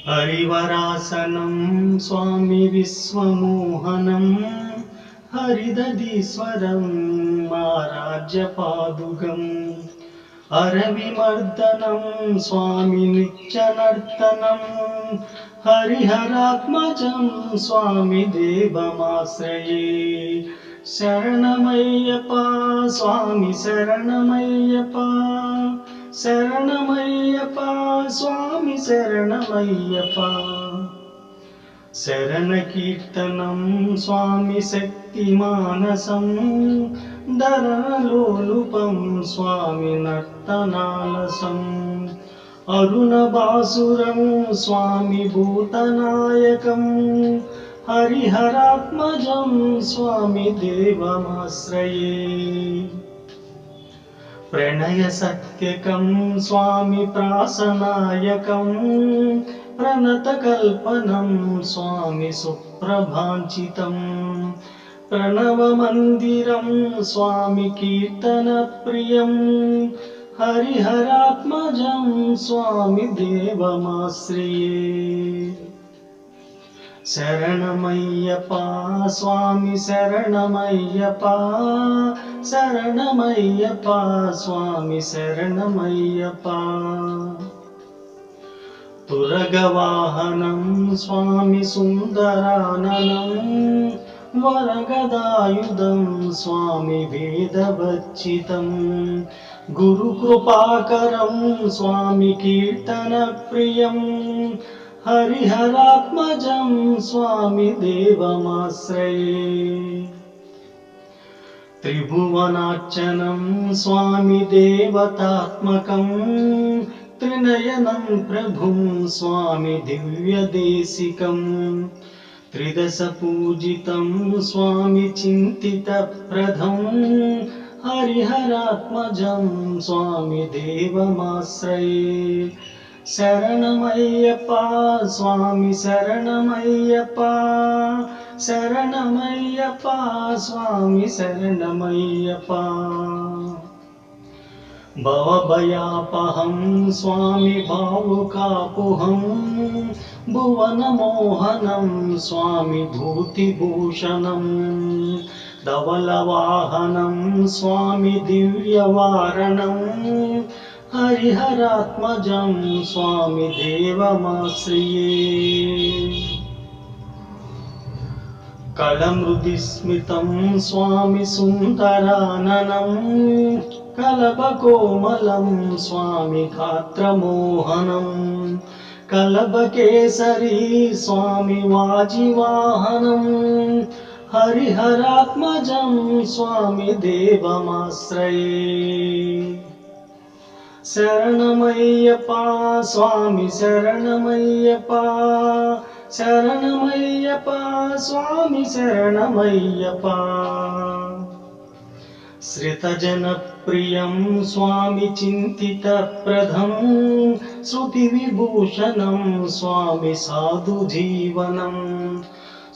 हरिवरासनं स्वामी विश्वमोहनं हरिदधीश्वरं आराध्यपादुकम् अरविमर्दनं स्वामी नित्यनर्तनं हरिहरात्मजं स्वामी देवमाश्रये। शरणमय्यप्पा स्वामी शरणमय्यप्पा, शरणमय्यप्पा स्वामी शरणमय्यप्पा। शरणकीर्तनं स्वामी शक्तिमानसं दरलोलुपं स्वामी नर्तनालसम् अरुणबासुरं स्वामी भूतनायकं हरिहरात्मजं स्वामी देवमाश्रये। प्रणयसत्यकं स्वामी प्रासनायकं प्रणतकल्पनं स्वामी सुप्रभाञ्चितं प्रणवमन्दिरं स्वामी कीर्तनप्रियं हरिहरात्मजं स्वामी देवमाश्रये। शरणमय्यप्पा स्वामी शरणमय्यप्पा, शरणमय्यप्पा स्वामी शरणमय्यप्पा। तुरगवाहनं स्वामी सुन्दराननं वरगदायुधं स्वामी वेदवच्चितं गुरुकृपाकरं स्वामी कीर्तनप्रियं हरिहरात्मजं स्वामी देवमाश्रये। त्रिभुवनार्चनं स्वामी देवतात्मकं त्रिनयनं प्रभुं स्वामी दिव्यदेशिकं त्रिदशपूजितं स्वामी चिन्तितप्रदं हरिहरात्मजं स्वामी देवमाश्रये। शरणमय्यप्पा स्वामी शरणमय्यप्पा, शरणमय्यप्पा स्वामी शरणमय्यप्पा। भवभयापहं स्वामी भावुकापुहं भुवनमोहनं स्वामी भूतिभूषणं धवलवाहनं स्वामी दिव्यवारणं हरिहरात्मजं स्वामी देवमाश्रये। कलमृदिस्मितं स्वामी सुन्दराननं कलभकोमलं स्वामी गात्रमोहनं कलभकेसरी स्वामी वाजिवाहनं हरिहरात्मजं स्वामी देवमाश्रये। शरणमय्यप्पा स्वामी शरणमय्यप्पा, शरणमय्यप्पा स्वामी शरणमय्यप्पा। श्रितजनप्रियं स्वामी चिन्तितप्रदं श्रुतिविभूषणं स्वामी साधुजीवनं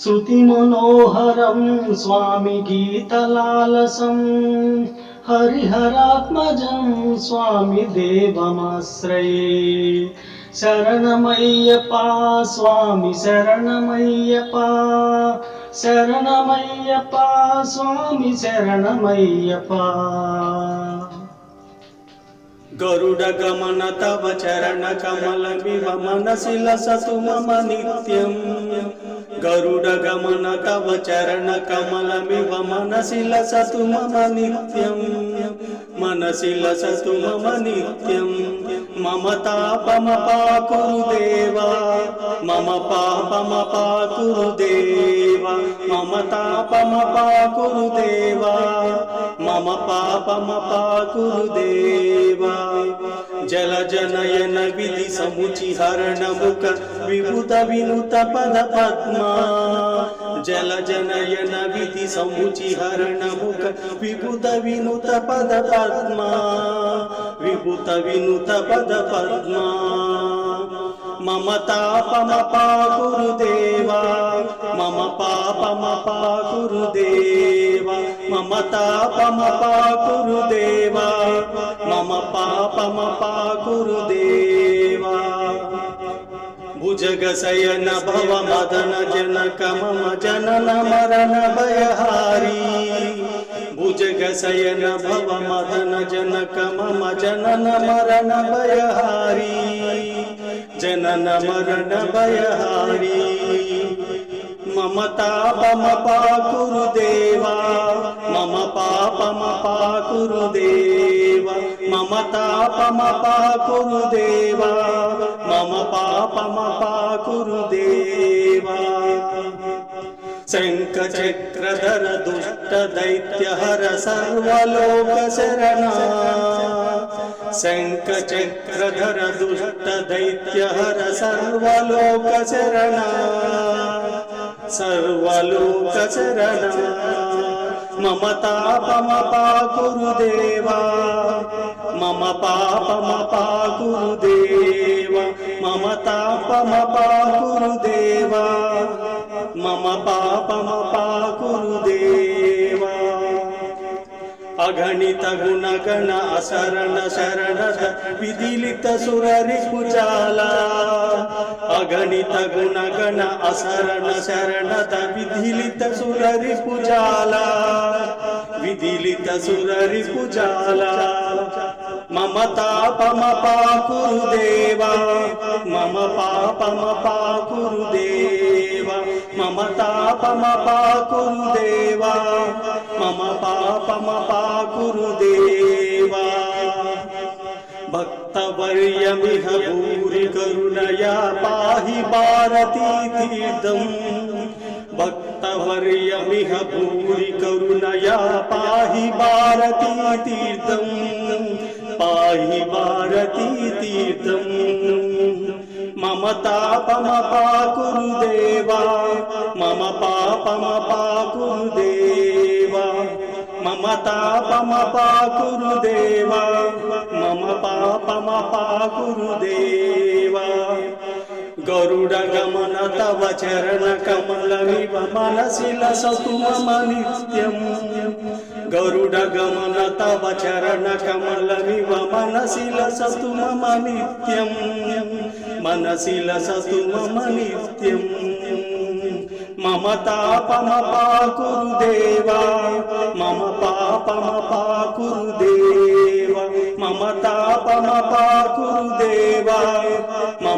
श्रुतिमनोहरं स्वामी गीतलालसं हरिहरात्मजं स्वामी देवमाश्रये। शरणमय्यप्पा स्वामी शरणमय्यप्पा, शरणमय्यप्पा स्वामी शरणमय्यप्पा। गरुडगमन तव चरणकमलमिव मनसि लसतु मम नित्यं। गरुडगमन तव चरणकमलमिव मनसि लसतु मम नित्यं, मनसि लसतु मम नित्यं। मम तापमपाकुरु देवा, मम पापमपाकुरु देवा, मम तापमपाकुरु देवा, मम पापमपाकुरु देवा। जलजनयन विधि समुचिहरण मुख विभुत विनुत पद पद्मा, जलजनयन विधि समुचिहरण मुख विभुत विनुत पद पद्मा, विभुत विनुत पद पद्मा। मम तापमपाकुरु देवा, मम पापमपाकुरु देवा, मम तापमपाकुरु देवा, मम पापमपाकुरु देवा। भुजगशयन भव मदन जनक मम जनन मरण भयहारी भुजगशयन भव मदन जनक मम जनन मरण भयहारी जनन मरण भयहारी मम तापम पाकुरुदेवा मम पापम पाकुरुदेवा मम तापम पाकुरुदेवा मम पापम पाकुरुदेवा शङ्खचक्रधर दुष्ट दैत्यहर सर्वलोक शरणा शङ्खचक्रधर दुष्ट दैत्यहर सर्वलोक शरणा सर्वलोक शरणा मम तापम पाकुरुदेवा मम पापम पाकुरुदेवा मम तापम पाकुरुदेवा मम पापम पाकुरुदेवा अगणित गुणगण असरण शरण विदिलित सुररिपुजाला अगणित गुणगण असरण शरण विदिलित सुररिपुजाला विदिलित सुररिपुजाला मम तापम पाकुरुदेवा मम पापम पाकुरुदेवा मम तापम पाकुरुदेवा मम पापम पाकुरुदेवा भक्तवर्यमिह भूरि करुणया पाहि भारती तीर्थम् भक्तवर्यमिह भूरि करुणया पाहि भारती तीर्थम् पाहि भारती तीर्थम् मम तापम पाकुरुदेवा मम पापम पाकुरुदेवा मम तापम पाकुरुदेवा मम पापम पाकुरुदेवा गरुड गमन तव चरण कमलमिव मनसि लसतु मम नित्यम् गरुड गमन तव चरण कमलमिव मनसि लसतु मम नित्यम् मनसि लसतु मम नित्यम् मम तापम पाकुरुदेवा मम पापम पाकुरुदेवा मम तापम पाकुरुदेवा मम